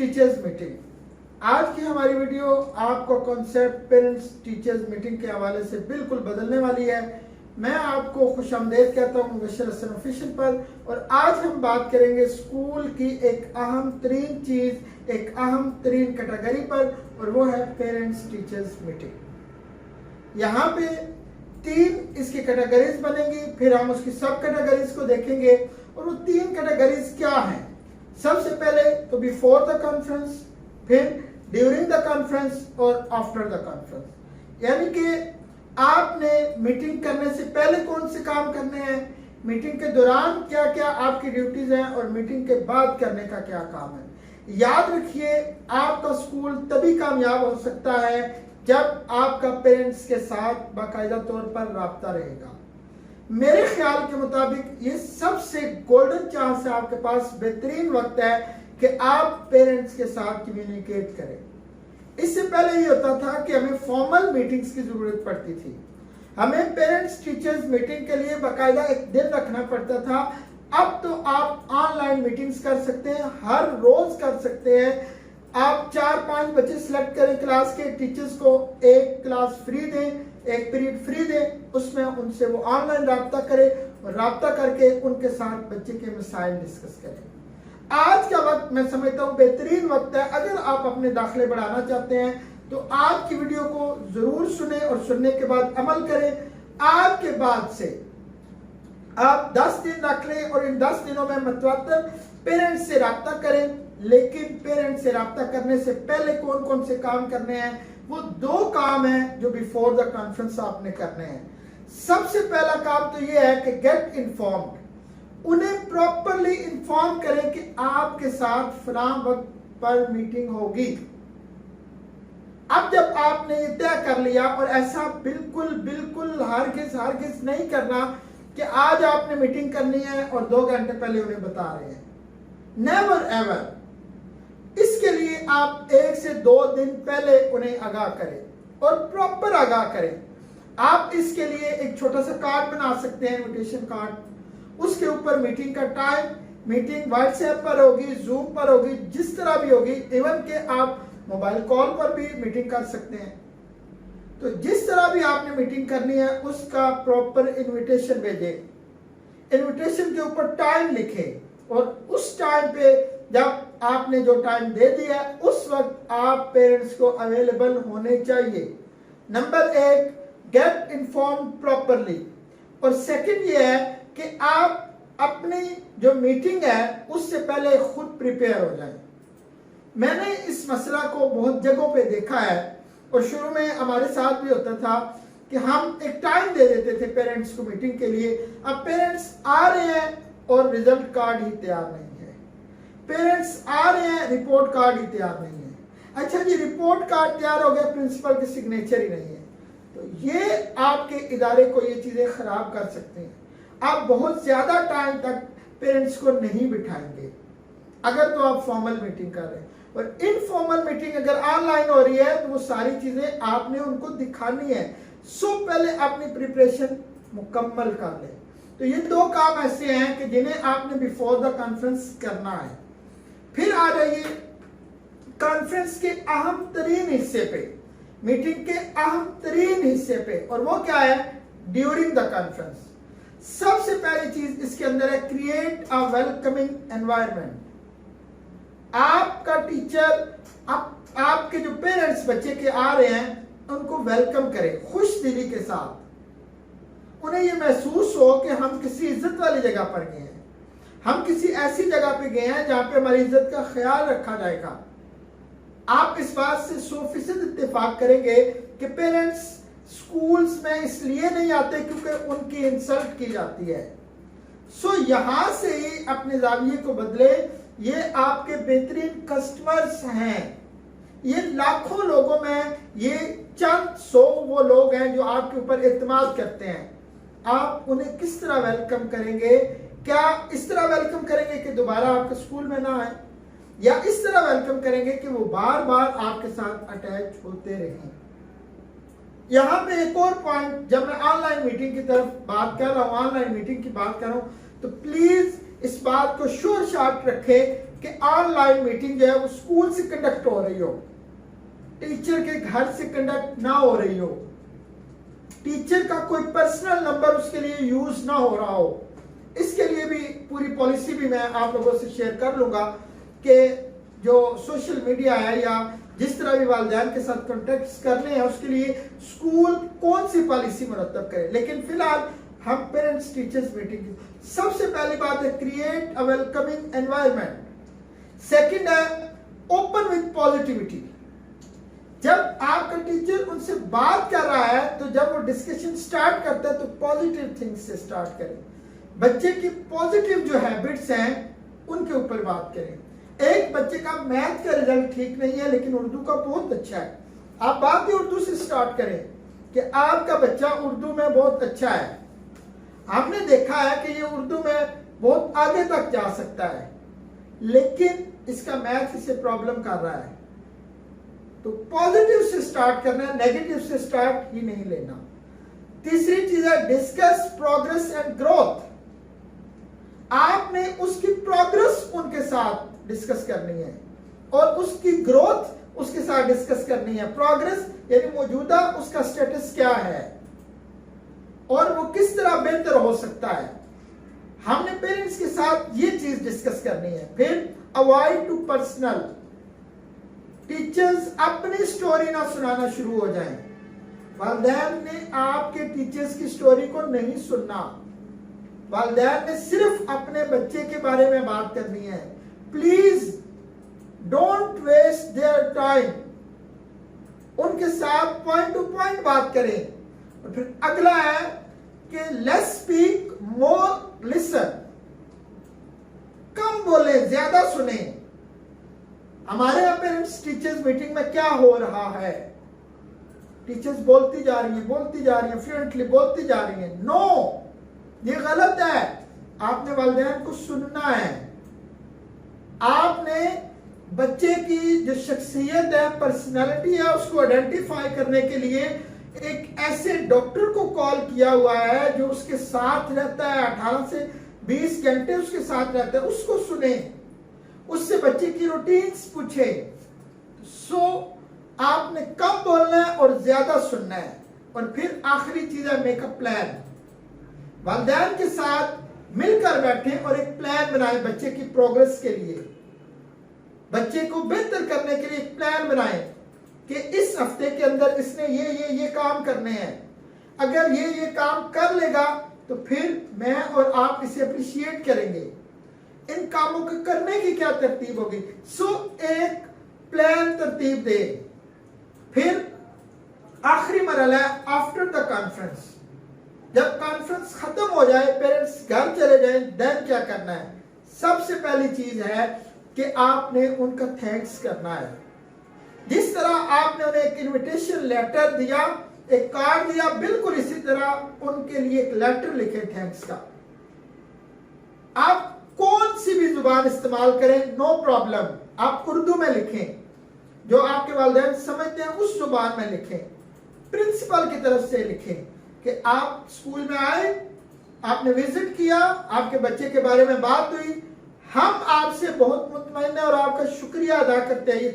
Teachers meeting. आज की हमारी वीडियो आपको कॉन्सेप्ट पेरेंट्स टीचर्स मीटिंग के हवाले से बिल्कुल बदलने वाली है। मैं आपको खुशामदीद कहता हूँ मुबश्शिर हसन ऑफिशियल पर। और आज हम बात करेंगे स्कूल की एक अहम तरीन चीज़, एक अहम तरीन कैटेगरी पर, और वो है पेरेंट्स टीचर्स मीटिंग। यहाँ पे 3 इसकी कैटेगरीज बनेंगी, फिर हम उसकी सब कैटेगरीज को देखेंगे। और वो 3 कैटेगरीज क्या हैं? सबसे पहले तो बिफोर द कॉन्फ्रेंस, फिर ड्यूरिंग द कॉन्फ्रेंस और आफ्टर द कॉन्फ्रेंस। यानी कि आपने मीटिंग करने से पहले कौन से काम करने हैं, मीटिंग के दौरान क्या क्या आपकी ड्यूटीज हैं, और मीटिंग के बाद करने का क्या काम है। याद रखिए, आपका स्कूल तभी कामयाब हो सकता है जब आपका पेरेंट्स के साथ बाकायदा तौर पर राब्ता रहेगा। मेरे ख्याल के मुताबिक ये सबसे गोल्डन चांस है, आपके पास बेहतरीन वक्त है कि आप पेरेंट्स के साथ कम्युनिकेट करें। इससे पहले ये होता था कि हमें फॉर्मल मीटिंग्स की जरूरत पड़ती थी, हमें पेरेंट्स टीचर्स मीटिंग के लिए बाकायदा एक दिन रखना पड़ता था। अब तो आप ऑनलाइन मीटिंग्स कर सकते हैं, हर रोज कर सकते हैं। आप 4-5 बच्चे सिलेक्ट करें क्लास के, टीचर्स को एक क्लास फ्री दें, एक पीरियड फ्री दें, उसमें उनसे वो ऑनलाइन राब्ता करें और राब्ता करके उनके साथ बच्चे के मसाइल डिस्कस करें। आज का वक्त मैं समझता हूँ बेहतरीन वक्त है। अगर आप अपने दाखिले बढ़ाना चाहते हैं तो आज की वीडियो को जरूर सुने और सुनने के बाद अमल करें। आज के बाद से आप 10 दिन रख लें और इन 10 दिनों में मतवातर पेरेंट्स से राब्ता करें। लेकिन पेरेंट्स से राब्ता करने से पहले कौन कौन से काम करने हैं, वो 2 काम हैं जो बिफोर द कॉन्फ्रेंस आपने करने हैं। सबसे पहला काम तो ये है कि गेट इन्फॉर्म्ड, उन्हें प्रॉपरली इन्फॉर्म करें कि आपके साथ फलां वक्त पर मीटिंग होगी। अब जब आपने ये तय कर लिया, और ऐसा बिल्कुल बिल्कुल हरगिज नहीं करना कि आज आपने मीटिंग करनी है और 2 घंटे पहले उन्हें बता रहे हैं। Never ever. इसके लिए आप 1 से 2 दिन पहले उन्हें आगाह करें और प्रॉपर आगाह करें। आप इसके लिए एक छोटा सा कार्ड बना सकते हैं, इनविटेशन कार्ड। उसके ऊपर मीटिंग का टाइम, मीटिंग व्हाट्सएप पर होगी, जूम पर होगी, जिस तरह भी होगी, इवन के आप मोबाइल कॉल पर भी मीटिंग कर सकते हैं। तो जिस तरह भी आपने मीटिंग करनी है उसका प्रॉपर इनविटेशन भेजें। इनविटेशन के ऊपर टाइम लिखें और उस टाइम पे जब आपने जो टाइम दे दिया है उस वक्त आप पेरेंट्स को अवेलेबल होने चाहिए। Number 1, get inform properly. और सेकंड ये है कि आप अपनी जो मीटिंग है उससे पहले खुद प्रिपेयर हो जाएं। मैंने इस मसला को बहुत जगहों पे देखा है, और शुरू में हमारे साथ भी होता था कि हम एक टाइम दे देते थे पेरेंट्स को मीटिंग के लिए। अब पेरेंट्स आ रहे हैं और रिजल्ट कार्ड ही तैयार नहीं है, पेरेंट्स आ रहे हैं रिपोर्ट कार्ड ही तैयार नहीं है। अच्छा जी, रिपोर्ट कार्ड तैयार हो गया, प्रिंसिपल की सिग्नेचर ही नहीं है। तो ये आपके इदारे को ये चीजें खराब कर सकते हैं। आप बहुत ज्यादा टाइम तक पेरेंट्स को नहीं बिठाएंगे अगर तो आप फॉर्मल मीटिंग कर रहे हैं। और इनफॉर्मल मीटिंग अगर ऑनलाइन हो रही है तो वो सारी चीजें आपने उनको दिखानी है। सो पहले अपनी प्रिपरेशन मुकम्मल कर लें। तो ये 2 काम ऐसे हैं कि जिन्हें आपने बिफोर द कॉन्फ्रेंस करना है। फिर आ जाइए कॉन्फ्रेंस के अहम तरीन हिस्से पे, मीटिंग के अहम तरीन हिस्से पे, और वो क्या है? During the conference. सबसे पहली चीज इसके अंदर है क्रिएट अ वेलकमिंग एनवायरनमेंट। आपका टीचर आपके जो पेरेंट्स बच्चे के आ रहे हैं उनको वेलकम करें खुश दिली के साथ। उन्हें यह महसूस हो कि हम किसी इज्जत वाली जगह पर गए हैं, हम किसी ऐसी जगह पे गए हैं जहां पे हमारी इज्जत का ख्याल रखा जाएगा। आप इस बात से 100% इत्तेफाक करेंगे कि पेरेंट्स स्कूल्स में इसलिए नहीं आते क्योंकि उनकी इंसल्ट की जाती है। सो यहां से ही अपने जाविये को बदले। ये आपके बेहतरीन कस्टमर्स हैं। ये लाखों लोगों में ये चंद 100 वो लोग हैं जो आपके ऊपर एतमाद करते हैं। आप उन्हें किस तरह वेलकम करेंगे? क्या इस तरह वेलकम करेंगे कि दोबारा आपके स्कूल में ना आए, या इस तरह वेलकम करेंगे कि वो बार बार आपके साथ अटैच होते रहें? यहाँ पे एक और पॉइंट, जब मैं ऑनलाइन मीटिंग की तरफ बात कर रहा हूँ, ऑनलाइन मीटिंग की बात कर रहा हूँ, तो प्लीज इस बात को श्योर शॉट रखें कि ऑनलाइन मीटिंग जो है वो स्कूल से कंडक्ट हो रही हो, टीचर के घर से कंडक्ट ना हो रही हो, टीचर का कोई पर्सनल नंबर उसके लिए यूज ना हो रहा हो। इसके लिए भी पूरी पॉलिसी भी मैं आप लोगों से शेयर कर लूंगा कि जो सोशल मीडिया है या जिस तरह भी वालिदैन के साथ कॉन्टेक्ट करने हैं उसके लिए स्कूल कौन सी पॉलिसी मुरतब करे। लेकिन फिलहाल हम पेरेंट्स टीचर्स मीटिंग, सबसे पहली बात है create a welcoming environment. Second है ओपन विद पॉजिटिविटी। जब आपका टीचर उनसे बात कर रहा है तो जब वो डिस्कशन स्टार्ट करता है तो पॉजिटिव थिंग्स से स्टार्ट करें। बच्चे की पॉजिटिव जो हैबिट्स हैं उनके ऊपर बात करें। एक बच्चे का मैथ का रिजल्ट ठीक नहीं है लेकिन उर्दू का बहुत अच्छा है, आप बात ही उर्दू से स्टार्ट करें कि आपका बच्चा उर्दू में बहुत अच्छा है, आपने देखा है कि ये उर्दू में बहुत आगे तक जा सकता है लेकिन इसका मैथ इसे प्रॉब्लम कर रहा है। तो पॉजिटिव से स्टार्ट करना है, नेगेटिव से स्टार्ट ही नहीं लेना। तीसरी चीज है डिस्कस प्रोग्रेस एंड ग्रोथ। आपने उसकी प्रोग्रेस उनके साथ डिस्कस करनी है और उसकी ग्रोथ उसके साथ डिस्कस करनी है। प्रोग्रेस यानी मौजूदा उसका स्टेटस क्या है और वो किस तरह बेहतर हो सकता है, हमने पेरेंट्स के साथ ये चीज डिस्कस करनी है। फिर अवॉइड टू पर्सनल, टीचर्स अपनी स्टोरी ना सुनाना शुरू हो जाएं। वालिदैन ने आपके टीचर्स की स्टोरी को नहीं सुनना, वालिदैन ने सिर्फ अपने बच्चे के बारे में बात करनी है। Please don't waste their time, उनके साथ पॉइंट टू पॉइंट बात करें। और फिर अगला है कि लेस स्पीक मोर लिसन, कम बोले ज्यादा सुने। हमारे यहाँ पेरेंट्स टीचर्स मीटिंग में क्या हो रहा है, टीचर्स बोलती जा रही हैं फ्लुएंटली बोलती जा रही हैं। नो, ये गलत है। आपने वालिदैन को सुनना है, आपने बच्चे की जो शख्सियत है, पर्सनालिटी है, उसको आइडेंटिफाई करने के लिए एक ऐसे डॉक्टर को कॉल किया हुआ है जो उसके साथ रहता है, 18 से 20 घंटे उसके साथ रहता है। उसको सुने, उससे बच्चे की रूटीन्स पूछे। सो आपने कम बोलना है और ज्यादा सुनना है। और फिर आखिरी चीज है मेक अ प्लान। वालिदैन के साथ मिलकर बैठे और एक प्लान बनाए बच्चे की प्रोग्रेस के लिए, बच्चे को बेहतर करने के लिए एक प्लान बनाए कि इस हफ्ते के अंदर इसने ये काम करने हैं। अगर ये काम कर लेगा तो फिर मैं और आप इसे अप्रिशिएट करेंगे। इन कामों को करने की क्या तरतीब होगी। सो एक प्लान तरतीब दे। फिर आखिरी मरहला है आफ्टर द कॉन्फ्रेंस। जब कॉन्फ्रेंस खत्म हो जाए, पेरेंट्स घर चले जाए, देन क्या करना है। सबसे पहली चीज है कि आपने उनका थैंक्स करना है। जिस तरह आपने उन्हें एक इनविटेशन लेटर दिया, एक कार्ड दिया, बिल्कुल इसी तरह उनके लिए एक लेटर लिखे थैंक्स का। आप कौन सी भी जुबान इस्तेमाल करें, नो प्रॉब्लम। आप उर्दू में लिखें, जो आपके वालिदैन समझते हैं उस जुबान में लिखें। प्रिंसिपल की तरफ से लिखें कि आप स्कूल में आए, आपने विजिट किया, आपके बच्चे के बारे में बात हुई, हम आपसे बहुत मुतमईन हैं और आपका शुक्रिया अदा करते हैं। ये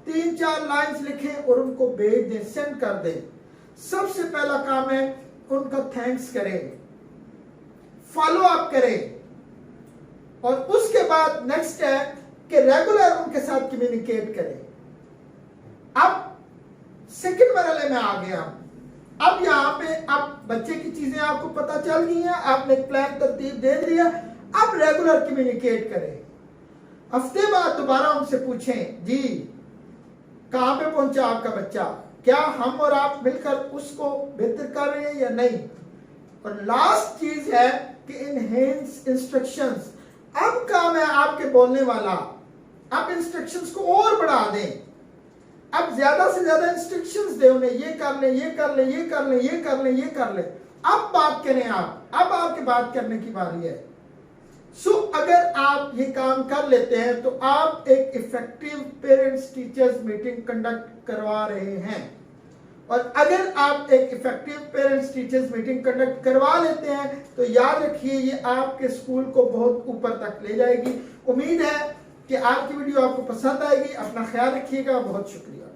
3-4 लाइंस लिखें और उनको भेज दें, सेंड कर दें। सबसे पहला काम है उनका थैंक्स करें, फॉलो अप करें। और उसके बाद नेक्स्ट है कि रेगुलर उनके साथ कम्युनिकेट करें। अब सेकंड मरहले में आ गया। अब यहाँ पे अब बच्चे की चीजें आपको पता चल गई हैं, आपने एक प्लान तरतीब दे दिया। अब रेगुलर कम्युनिकेट करें। हफ्ते बाद दोबारा उनसे पूछें, जी कहां पे पहुंचा आपका बच्चा, क्या हम और आप मिलकर उसको बेहतर कर रहे हैं या नहीं। और लास्ट चीज है कि इनहेंस इंस्ट्रक्शंस। अब काम है आपके बोलने वाला, आप इंस्ट्रक्शंस को और बढ़ा दें। अब ज्यादा से ज्यादा इंस्ट्रक्शंस दे उन्हें, ये कर ले, ये कर ले, ये कर ले, ये कर ले, ये कर ले। अब बात करें आप, अब आपकी बात करने की बारी है। अगर आप ये काम कर लेते हैं तो आप एक effective parents teachers meeting conduct करवा रहे हैं। और अगर आप एक effective parents teachers meeting conduct करवा लेते हैं तो याद रखिए ये आपके स्कूल को बहुत ऊपर तक ले जाएगी। उम्मीद है कि आज की वीडियो आपको पसंद आएगी। अपना ख्याल रखिएगा। बहुत शुक्रिया।